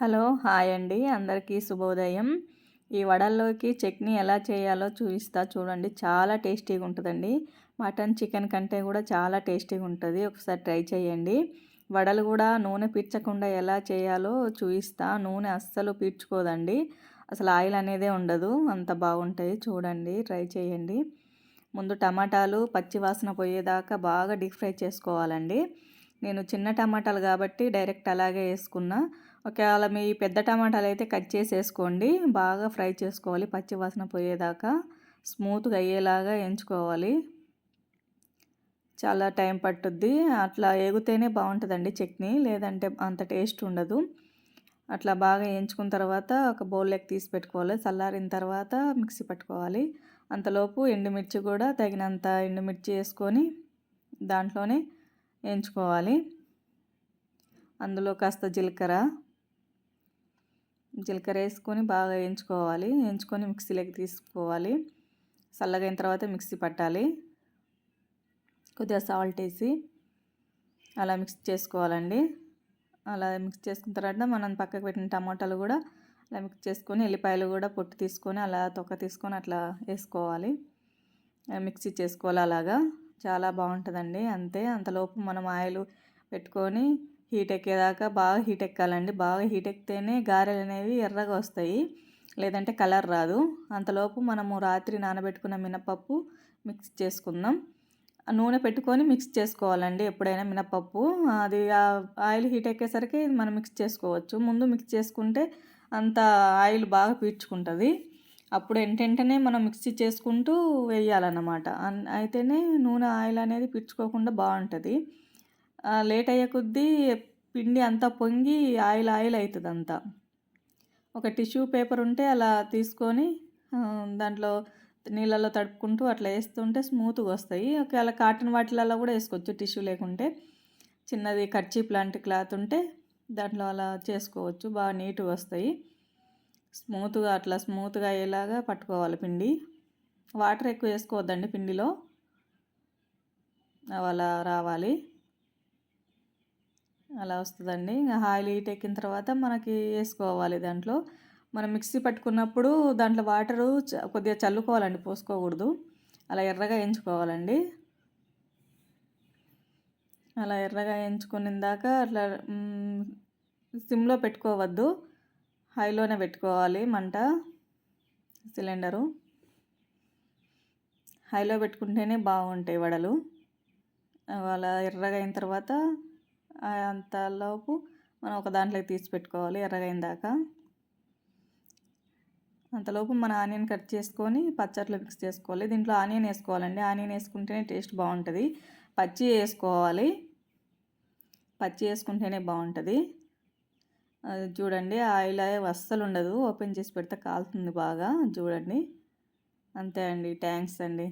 Hello hi అండి అందరికీ శుభోదయం. ఈ వడల్లోకి చట్నీ ఎలా చేయాలో చూపిస్తా చూడండి. చాలా టేస్టీగా ఉంటుందండి. మటన్ చికెన్ కంటే కూడా చాలా టేస్టీగా ఉంటుంది. ఒకసారి ట్రై చేయండి. వడలు కూడా నూనె పీల్చకుండా ఎలా చేయాలో చూపిస్తా. నూనె అస్సలు పీల్చుకోదండి. అసలు ఆయిల్ అనేదే ఉండదు. అంత బాగుంటాయి. చూడండి, ట్రై చేయండి. ముందు టమాటాలు పచ్చి వాసన పోయేదాకా బాగా డీప్ ఫ్రై చేసుకోవాలండి. నేను చిన్న టమాటాలు కాబట్టి డైరెక్ట్ అలాగే వేసుకున్నా. ఒకవేళ మీ పెద్ద టమాటాలు అయితే కట్ చేసి వేసుకోండి. బాగా ఫ్రై చేసుకోవాలి, పచ్చి వాసన పోయేదాకా స్మూత్గా అయ్యేలాగా ఎంచుకోవాలి. చాలా టైం పట్టుద్ది. అట్లా ఏగితేనే బాగుంటుందండి చట్నీ, లేదంటే అంత టేస్ట్ ఉండదు. అట్లా బాగా వేయించుకున్న తర్వాత ఒక బౌల్లోకి తీసి పెట్టుకోవాలి. చల్లారిన తర్వాత మిక్సీ పట్టుకోవాలి. అంతలోపు ఎండుమిర్చి కూడా తగినంత ఎండుమిర్చి వేసుకొని దాంట్లోనే వేయించుకోవాలి. అందులో కాస్త జీలకర్ర వేసుకొని బాగా వేయించుకోవాలి. వేయించుకొని మిక్సీలోకి తీసుకోవాలి. చల్లగైన తర్వాత మిక్సీ పట్టాలి. కొద్దిగా సాల్ట్ వేసి అలా మిక్స్ చేసుకోవాలండి. అలా మిక్స్ చేసుకున్న తర్వాత మనం పక్కకు పెట్టిన టమాటాలు కూడా అలా మిక్స్ చేసుకొని, ఎల్లిపాయలు కూడా పొట్టు తీసుకొని అలా తొక్క తీసుకొని అట్లా వేసుకోవాలి. మిక్సీ చేసుకోవాలి. అలాగా చాలా బాగుంటుందండి. అంతే. అంతలోపు మనం ఆయిల్ పెట్టుకొని హీట్ ఎక్కేదాకా బాగా హీట్ ఎక్కాలండి. బాగా హీట్ ఎక్కితేనే గారెలు అనేవి ఎర్రగా వస్తాయి, లేదంటే కలర్ రాదు. అంతలోపు మనము రాత్రి నానబెట్టుకున్న మినపప్పు మిక్స్ చేసుకుందాం. నూనె పెట్టుకొని మిక్స్ చేసుకోవాలండి ఎప్పుడైనా మినపప్పు. అది ఆయిల్ హీట్ ఎక్కేసరికి మనం మిక్స్ చేసుకోవచ్చు. ముందు మిక్స్ చేసుకుంటే అంత ఆయిల్ బాగా పీల్చుకుంటుంది. అప్పుడు వెంటనే మనం మిక్సీ చేసుకుంటూ వేయాలన్నమాట. అయితేనే నూనె ఆయిల్ అనేది పీల్చుకోకుండా బాగుంటుంది. లేట్ అయ్యే కొద్దీ పిండి అంతా పొంగి ఆయిల్ అవుతుంది అంతా. ఒక టిష్యూ పేపర్ ఉంటే అలా తీసుకొని దాంట్లో నీళ్ళలో తడుపుకుంటూ అట్లా వేస్తుంటే స్మూత్గా వస్తాయి. ఒకవేళ కాటన్ వాటిలలో కూడా వేసుకోవచ్చు, టిష్యూ లేకుంటే. చిన్నది కర్చీప్ లాంటి క్లాత్ ఉంటే దాంట్లో అలా చేసుకోవచ్చు, బాగా నీట్గా వస్తాయి. స్మూత్గా అయ్యేలాగా పట్టుకోవాలి పిండి. వాటర్ ఎక్కువ వేసుకోవద్దండి పిండిలో, అలా రావాలి. అలా వస్తుందండి. ఇంకా ఆయిల్ హీట్ ఎక్కిన తర్వాత మనకి వేసుకోవాలి. దాంట్లో మనం మిక్సీ పట్టుకున్నప్పుడు దాంట్లో వాటరు కొద్దిగా చల్లుకోవాలండి, పోసుకోకూడదు. అలా ఎర్రగా వేయించుకోవాలండి. అలా ఎర్రగా వేయించుకున్నాక అట్లా సిమ్లో పెట్టుకోవద్దు, హైలోనే పెట్టుకోవాలి మంట. సిలిండరు హైలో పెట్టుకుంటేనే బాగుంటాయి వడలు. అలా ఎర్రగా అయిన తర్వాత అంతలోపు మనం ఒక దాంట్లోకి తీసి పెట్టుకోవాలి ఎర్రగైన దాకా. అంతలోపు మన ఆనియన్ కట్ చేసుకొని పచ్చట్లో మిక్స్ చేసుకోవాలి. దీంట్లో ఆనియన్ వేసుకోవాలండి. ఆనియన్ వేసుకుంటేనే టేస్ట్ బాగుంటుంది. పచ్చి వేసుకుంటేనే బాగుంటుంది. అది చూడండి, ఆయిల్ అస్సలు ఉండదు. ఓపెన్ చేసి పెడితే కాలుతుంది బాగా. చూడండి. అంతే అండి. థ్యాంక్స్ అండి.